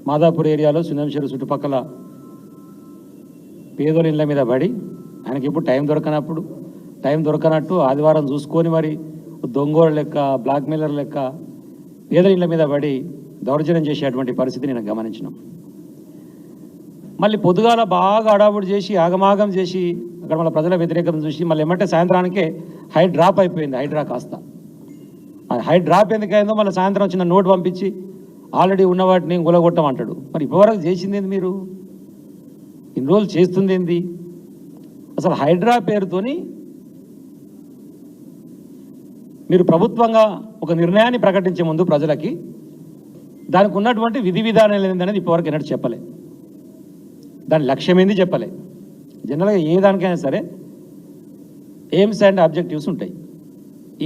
మాదాపూర్ ఏరియాలో సుందంశేరు చుట్టుపక్కల పేదోళ్ళ ఇళ్ళ మీద పడి ఆయనకి ఎప్పుడు టైం దొరకనట్టు ఆదివారం చూసుకొని మరి దొంగోళ్ళ లెక్క బ్లాక్మెయిలర్ లెక్క పేదల ఇళ్ళ మీద పడి దౌర్జన్యం చేసేటువంటి పరిస్థితి నేను గమనించినాం. మళ్ళీ పొద్దుగాల బాగా అడావుడు చేసి ఆగమాగం చేసి అక్కడ మళ్ళీ ప్రజల వ్యతిరేకత చూసి మళ్ళీ ఏమంటే సాయంత్రానికే హై డ్రాప్ అయిపోయింది. హై డ్రా కాస్త హై డ్రాప్ ఎందుకైందో మళ్ళీ సాయంత్రం వచ్చిన నోట్ పంపించి ఆల్రెడీ ఉన్న వాటిని గులగొట్టమంటాడు. మరి ఇప్పటివరకు చేసింది ఏంది? మీరు ఇన్ని రోజులు చేస్తుంది ఏంది? అసలు హైడ్రా పేరుతోని మీరు ప్రభుత్వంగా ఒక నిర్ణయాన్ని ప్రకటించే ముందు ప్రజలకి దానికి ఉన్నటువంటి విధి విధానాలు ఏందనేది ఇప్పటివరకు ఎన్నడూ చెప్పలే. దాని లక్ష్యం ఏంది చెప్పలే. జనరల్గా ఏ దానికైనా సరే ఎయిమ్స్ అండ్ ఆబ్జెక్టివ్స్ ఉంటాయి.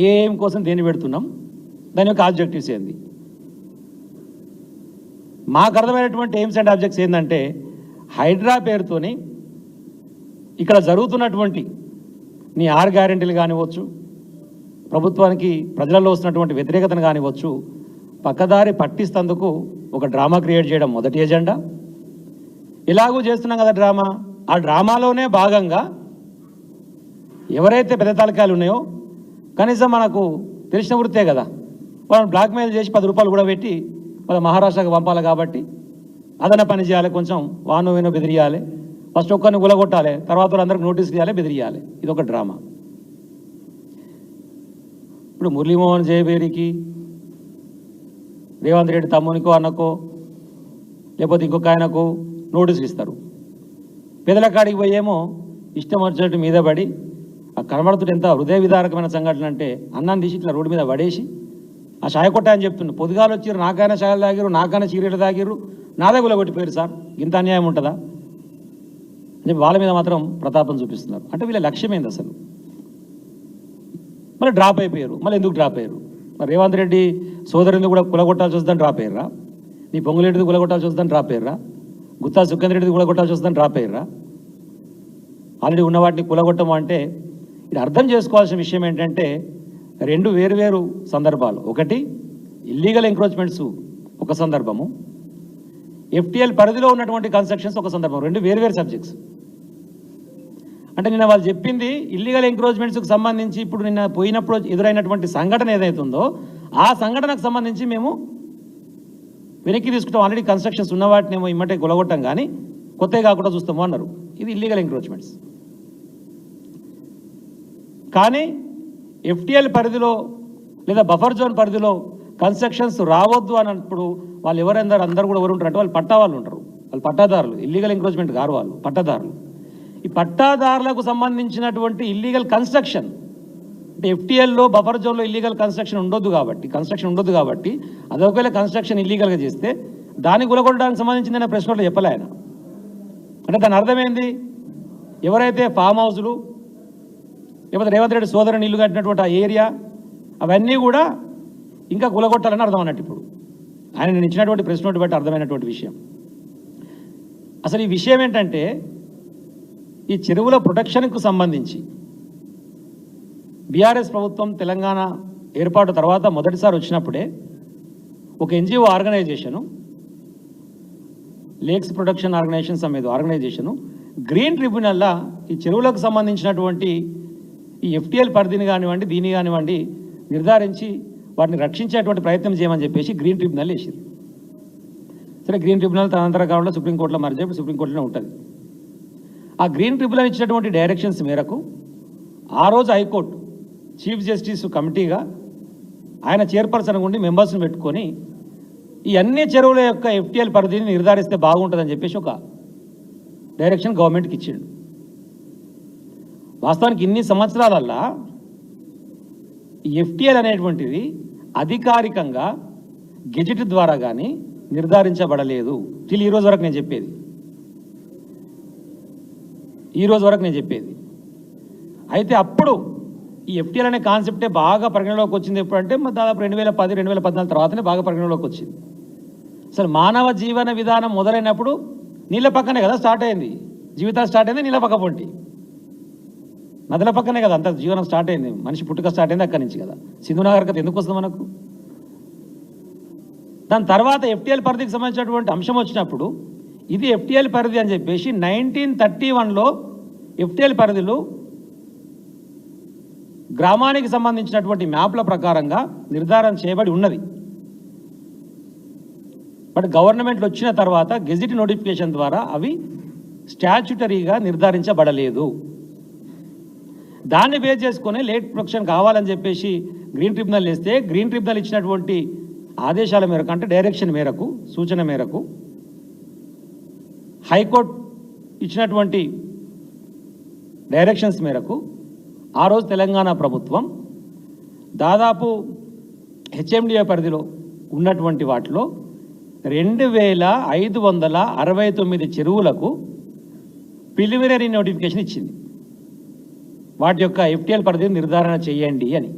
ఏ ఎయిమ్ కోసం దేన్ని పెడుతున్నాం, దాని యొక్క ఆబ్జెక్టివ్స్ ఏంది. మాకు అర్థమైనటువంటి ఎయిమ్స్ అండ్ ఆబ్జెక్ట్స్ ఏంటంటే హైడ్రా పేరుతోని ఇక్కడ జరుగుతున్నటువంటి నీ 6 గ్యారెంటీలు కానివచ్చు, ప్రభుత్వానికి ప్రజలలో వస్తున్నటువంటి వ్యతిరేకతను కానివచ్చు, పక్కదారి పట్టిస్తందుకు ఒక డ్రామా క్రియేట్ చేయడం మొదటి ఎజెండా. ఇలాగూ చేస్తున్నాం కదా డ్రామా. ఆ డ్రామాలోనే భాగంగా ఎవరైతే పెద్ద తలకాయలు ఉన్నాయో కనీసం మనకు తెలిసిన వృత్తే కదా, వాళ్ళని బ్లాక్మెయిల్ చేసి 10 రూపాయలు కూడా పెట్టి వాళ్ళ మహారాష్ట్రకు పంపాలి కాబట్టి అదన పని చేయాలి, కొంచెం వానో వేనో బెదిరియాలి, ఫస్ట్ ఒక్కరిని గులగొట్టాలి, తర్వాత వాళ్ళందరికీ నోటీసులు ఇవ్వాలి, బెదిరియాలి. ఇది ఒక డ్రామా. ఇప్పుడు మురళీమోహన్ జయబేరికి రేవంత్ రెడ్డి తమ్మునికో అన్నకో లేకపోతే ఇంకొక ఆయనకు నోటీసులు ఇస్తారు. పేదల కాడికి పోయేమో ఇష్టం వచ్చినట్టు మీద పడి ఆ కనబడుతుంటే ఎంత హృదయ విదారకమైన సంఘటన అంటే అన్నాన్ని తీసి ఇట్లా రోడ్డు మీద పడేసి ఆ షాయ కొట్టా అని చెప్తున్నా. పొద్దుగాలు వచ్చారు, నాకైనా షాయలు తాగిరు, నాకైనా చీరెలు తాగిరు, నాదే గులగొట్టిపోయారు సార్, ఇంత అన్యాయం ఉంటుందా అని చెప్పి వాళ్ళ మీద మాత్రం ప్రతాపం చూపిస్తున్నారు. అంటే వీళ్ళ లక్ష్యం ఏంది అసలు? మళ్ళీ డ్రాప్ అయిపోయారు. మళ్ళీ ఎందుకు డ్రాప్ అయ్యారు? మరి రేవంత్ రెడ్డి సోదరుని కూడా కులగొట్టాల్సి వస్తుందని డ్రాప్ అయ్యారా? నీ పొంగులేటిది కులగొట్టాల్సి వస్తుందని డ్రాప్ అయ్యారా? గుత్తా సుఖేంద్ర రెడ్డిది కులగొట్టాల్సి వస్తుందని డ్రాప్ అయ్యారా? ఆల్రెడీ ఉన్న వాటిని కులగొట్టము అంటే ఇది అర్థం చేసుకోవాల్సిన విషయం ఏంటంటే 2 వేరు సందర్భాలు. ఒకటి ఇల్లీగల్ ఎంక్రోచ్మెంట్స్ ఒక సందర్భము, ఎఫ్టీఎల్ పరిధిలో ఉన్నటువంటి కన్స్ట్రక్షన్స్ ఒక సందర్భం. 2 వేరు సబ్జెక్ట్స్. అంటే నిన్న వాళ్ళు చెప్పింది ఇల్లీగల్ ఎంక్రోచ్మెంట్స్కి సంబంధించి ఇప్పుడు నిన్న పోయినప్పుడు ఎదురైనటువంటి సంఘటన ఏదైతుందో ఆ సంఘటనకు సంబంధించి మేము వెనక్కి తీసుకుంటాం. ఆల్రెడీ కన్స్ట్రక్షన్స్ ఉన్న వాటిని ఏమో ఇమ్మటే గులగొట్టం కానీ కొత్తగా కాకుండా చూస్తాము అన్నారు. ఇది ఇల్లీగల్ ఎంక్రోచ్మెంట్స్. కానీ ఎఫ్టీఎల్ పరిధిలో లేదా బఫర్ జోన్ పరిధిలో కన్స్ట్రక్షన్స్ రావద్దు అన్నప్పుడు వాళ్ళు అందరూ కూడా ఎవరు ఉంటారు అంటే వాళ్ళు పట్టా వాళ్ళు ఉంటారు, వాళ్ళు పట్టాదారులు. ఇల్లీగల్ ఎంక్రోచ్మెంట్ గారు వాళ్ళు పట్టాదారులు. ఈ పట్టాదారులకు సంబంధించినటువంటి ఇల్లీగల్ కన్స్ట్రక్షన్ అంటే ఎఫ్టీఎల్లో బఫర్ జోన్లో ఇల్లీగల్ కన్స్ట్రక్షన్ ఉండొద్దు కాబట్టి అది ఒకవేళ కన్స్ట్రక్షన్ ఇల్లీగల్గా చేస్తే దాన్ని గులగొట్టడానికి సంబంధించిందనే ప్రెస్ నోట్లో చెప్పలే ఆయన. అంటే దాని అర్థమైంది, ఎవరైతే ఫామ్ హౌస్లు లేకపోతే రేవంత్ రెడ్డి సోదరుని ఇల్లు కట్టినటువంటి ఆ ఏరియా అవన్నీ కూడా ఇంకా గులగొట్టాలని అర్థం అన్నట్టు. ఇప్పుడు ఆయన నేను ఇచ్చినటువంటి ప్రెస్ నోట్ బట్టి అర్థమైనటువంటి విషయం. అసలు ఈ విషయం ఏంటంటే ఈ చెరువుల ప్రొటెక్షన్కు సంబంధించి బీఆర్ఎస్ ప్రభుత్వం తెలంగాణ ఏర్పాటు తర్వాత మొదటిసారి వచ్చినప్పుడే ఒక NGO organisation, lakes protection organisation సమ్మేది ఆర్గనైజేషను గ్రీన్ ట్రిబ్యునల్లా ఈ చెరువులకు సంబంధించినటువంటి ఈ ఎఫ్టీఎల్ పరిధిని కానివ్వండి దీన్ని కానివ్వండి నిర్ధారించి వాటిని రక్షించేటువంటి ప్రయత్నం చేయమని చెప్పేసి గ్రీన్ ట్రిబ్యునల్ వేసారు. సరే, గ్రీన్ ట్రిబ్యునల్ తదనంతర కాలంలో సుప్రీంకోర్టులో మరిచి సుప్రీంకోర్టులో ఉంటుంది. ఆ గ్రీన్ ట్రిబ్యునల్ ఇచ్చినటువంటి డైరెక్షన్స్ మేరకు ఆ రోజు హైకోర్టు చీఫ్ జస్టిస్ కమిటీగా ఆయన చైర్పర్సన్ ఉండి మెంబర్స్ని పెట్టుకొని ఈ అన్ని చెరువుల యొక్క ఎఫ్టీఎల్ పరిధిని నిర్ధారిస్తే బాగుంటుందని చెప్పేసి ఒక డైరెక్షన్ గవర్నమెంట్కి ఇచ్చిండు. వాస్తవానికి ఇన్ని సంవత్సరాలల్లా ఈ ఎఫ్టీఎల్ అనేటువంటిది అధికారికంగా గెజెట్ ద్వారా కానీ నిర్ధారించబడలేదు. ఈ రోజు వరకు నేను చెప్పేది అయితే అప్పుడు ఈ ఎఫ్టీఎల్ అనే కాన్సెప్టే బాగా పరిగణలోకి వచ్చింది ఎప్పుడంటే దాదాపు 2010, 2014 తర్వాతనే బాగా పరిగణలోకి వచ్చింది. అసలు మానవ జీవన విధానం మొదలైనప్పుడు నీళ్ళ పక్కనే కదా స్టార్ట్ అయింది, జీవితాలు స్టార్ట్ అయింది నీళ్ళ పక్క పొంటి, నదుల పక్కనే కదా అంత జీవనం స్టార్ట్ అయింది. మనిషి పుట్టుక స్టార్ట్ అయింది అక్కడి నుంచి కదా. సింధు నాగరికత ఎందుకు వస్తుంది మనకు? దాని తర్వాత ఎఫ్టీఎల్ పరిధికి సంబంధించినటువంటి అంశం వచ్చినప్పుడు ఇది ఎఫ్టీఎల్ పరిధి అని చెప్పేసి 1931లో ఎఫ్టీఎల్ పరిధిలో గ్రామానికి సంబంధించినటువంటి మ్యాప్ల ప్రకారంగా నిర్ధారణ చేయబడి ఉన్నది. బట్ గవర్నమెంట్లో వచ్చిన తర్వాత గెజిట్ నోటిఫికేషన్ ద్వారా అవి స్టాచ్యుటరీగా నిర్ధారించబడలేదు. దాన్ని బేస్ చేసుకొని లేట్ ప్రొటెక్షన్ కావాలని చెప్పేసి గ్రీన్ ట్రిబ్యునల్ వేస్తే గ్రీన్ ట్రిబ్యునల్ ఇచ్చినటువంటి ఆదేశాల మేరకు అంటే డైరెక్షన్ మేరకు సూచన మేరకు హైకోర్టు ఇచ్చినటువంటి డైరెక్షన్స్ మేరకు ఆ రోజు తెలంగాణ ప్రభుత్వం దాదాపు హెచ్ఎండిఏ పరిధిలో ఉన్నటువంటి వాటిలో 2569 చెరువులకు ప్రిలిమినరీ నోటిఫికేషన్ ఇచ్చింది. వాటి యొక్క ఎఫ్టీఎల్ పరిధిని నిర్ధారణ చేయండి అని.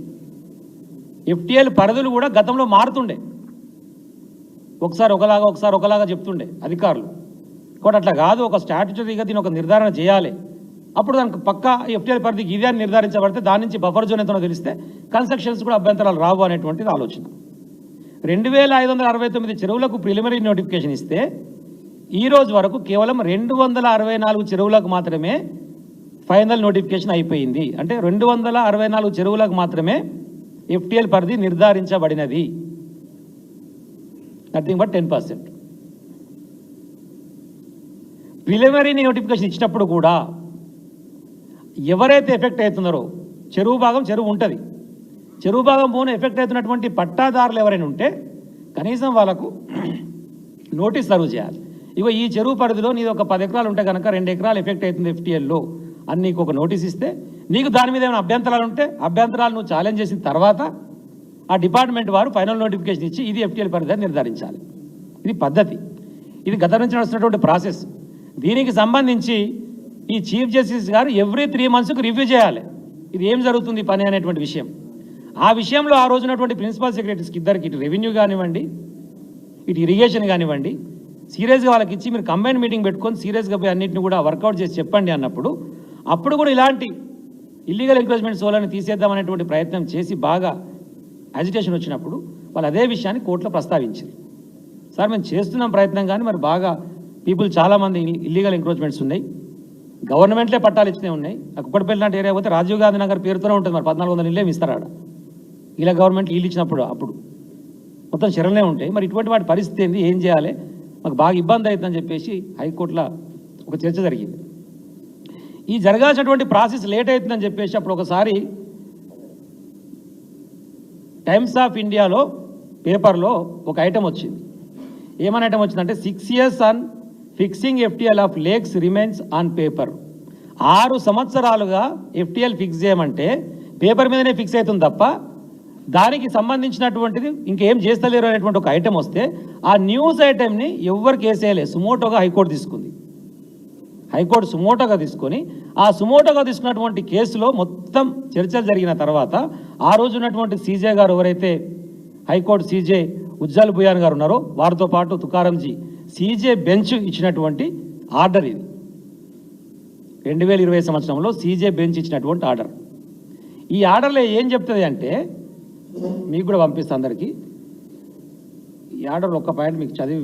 ఎఫ్టీఎల్ పరిధులు కూడా గతంలో మారుతుండే, ఒకసారి ఒకలాగా చెప్తుండే అధికారులు. కాబట్టి అట్లా కాదు, ఒక స్టాట్యుటరీగా దీని ఒక నిర్ధారణ చేయాలి. అప్పుడు దానికి పక్కా ఎఫ్టీఎల్ పరిధికి ఇదే అని నిర్ధారించబడితే దాని నుంచి బఫర్ జోన్ ఎంతనో తెలిస్తే కన్స్ట్రక్షన్స్ కూడా అభ్యంతరాలు రావు అనేటువంటిది ఆలోచన. 2569 చెరువులకు ప్రిలిమినరీ నోటిఫికేషన్ ఇస్తే ఈ రోజు వరకు కేవలం 264 చెరువులకు మాత్రమే ఫైనల్ నోటిఫికేషన్ అయిపోయింది. అంటే 264 చెరువులకు మాత్రమే ఎఫ్టీఎల్ పరిధి నిర్ధారించబడినది. Nothing but 10%. ప్రిలిమినరీ నోటిఫికేషన్ ఇచ్చినప్పుడు కూడా ఎవరైతే ఎఫెక్ట్ అవుతున్నారో చెరువు భాగం చెరువు ఉంటుంది, చెరువు భాగం పోను ఎఫెక్ట్ అవుతున్నటువంటి పట్టాదారులు ఎవరైనా ఉంటే కనీసం వాళ్ళకు నోటీస్ సర్వ్ చేయాలి. ఇగో ఈ చెరువు పరిధిలో నీది ఒక 10 ఎకరాలు ఉంటే కనుక 2 ఎకరాలు ఎఫెక్ట్ అవుతుంది ఎఫ్టీఎల్లో అని నీకు ఒక నోటీస్ ఇస్తే, నీకు దాని మీద ఏమైనా అభ్యంతరాలు ఉంటే అభ్యంతరాలు నువ్వు ఛాలెంజ్ చేసిన తర్వాత ఆ డిపార్ట్మెంట్ వారు ఫైనల్ నోటిఫికేషన్ ఇచ్చి ఇది ఎఫ్టీఎల్ పరిధి నిర్ధారించాలి. ఇది పద్ధతి. ఇది గత నుంచి నడుస్తున్నటువంటి ప్రాసెస్. దీనికి సంబంధించి ఈ చీఫ్ జస్టిస్ గారు ఎవ్రీ 3 మంత్స్కు రివ్యూ చేయాలి ఇది ఏం జరుగుతుంది పని అనేటువంటి విషయం. ఆ విషయంలో ఆ రోజు ఉన్నటువంటి ప్రిన్సిపల్ సెక్రటరీస్కి ఇద్దరికి, ఇటు రెవెన్యూ కానివ్వండి ఇటు ఇరిగేషన్ కానివ్వండి, సీరియస్గా వాళ్ళకి ఇచ్చి మీరు కంబైన్ మీటింగ్ పెట్టుకొని సీరియస్గా పోయి అన్నింటిని కూడా వర్కౌట్ చేసి చెప్పండి అన్నప్పుడు అప్పుడు కూడా ఇలాంటి ఇల్లీగల్ ఎంక్రోచ్మెంట్స్ వాళ్ళని తీసేద్దామనేటువంటి ప్రయత్నం చేసి బాగా అజిటేషన్ వచ్చినప్పుడు వాళ్ళు అదే విషయాన్ని కోర్టులో ప్రస్తావించారు. సార్ మేము చేస్తున్నాం ప్రయత్నం కానీ మరి బాగా పీపుల్ చాలామంది ఇల్లీగల్ ఎంక్రోచ్మెంట్స్ ఉన్నాయి, గవర్నమెంట్లే పట్టాలు ఇచ్చినవి ఉన్నాయి. కుక్కడపల్లి లాంటి ఏరియా పోతే రాజీవ్ గాంధీ నగర్ పేరుతోనే ఉంటుంది, మరి 1400 ఇళ్ళే ఇస్తారు ఆడ. ఇలా గవర్నమెంట్ ఇల్లు ఇచ్చినప్పుడు అప్పుడు మొత్తం చరణలే ఉంటాయి. మరి ఇటువంటి వాటి పరిస్థితి ఏంది, ఏం చేయాలి, మాకు బాగా ఇబ్బంది అవుతుందని చెప్పేసి హైకోర్టులో ఒక చర్చ జరిగింది. ఈ జరగాల్సినటువంటి ప్రాసెస్ లేట్ అవుతుందని చెప్పేసి అప్పుడు ఒకసారి టైమ్స్ ఆఫ్ ఇండియాలో పేపర్లో ఒక ఐటమ్ వచ్చింది. ఏమని ఐటమ్ వచ్చిందంటే 6 years on fixing FTL of lakes remains on paper. 6 సంవత్సరాలుగా ఎఫ్టీఎల్ ఫిక్స్ చేయమంటే పేపర్ మీదనే ఫిక్స్ అవుతుంది తప్ప దానికి సంబంధించినటువంటిది ఇంకేం చేస్తలేరు అనేటువంటి ఒక ఐటెం వస్తే ఆ న్యూస్ ఐటెంని ఎవరికి వేసేయలే, సుమోటోగా హైకోర్టు తీసుకుంది. హైకోర్టు సుమోటోగా తీసుకొని ఆ సుమోటోగా తీసుకున్నటువంటి కేసులో మొత్తం చర్చలు జరిగిన తర్వాత ఆ రోజు ఉన్నటువంటి సీజే గారు ఎవరైతే హైకోర్టు సీజే ఉజ్జల్ బుయాన్ గారు ఉన్నారో వారితో పాటు తుకారంజీ సీజే బెంచ్ ఇచ్చినటువంటి ఆర్డర్ ఇది. 2020 సంవత్సరంలో సీజే బెంచ్ ఇచ్చినటువంటి ఆర్డర్. ఈ ఆర్డర్లో ఏం చెప్తుంది అంటే, మీకు కూడా పంపిస్తా అందరికీ, ఈ ఆర్డర్ ఒక్క పాయింట్ మీకు చదివి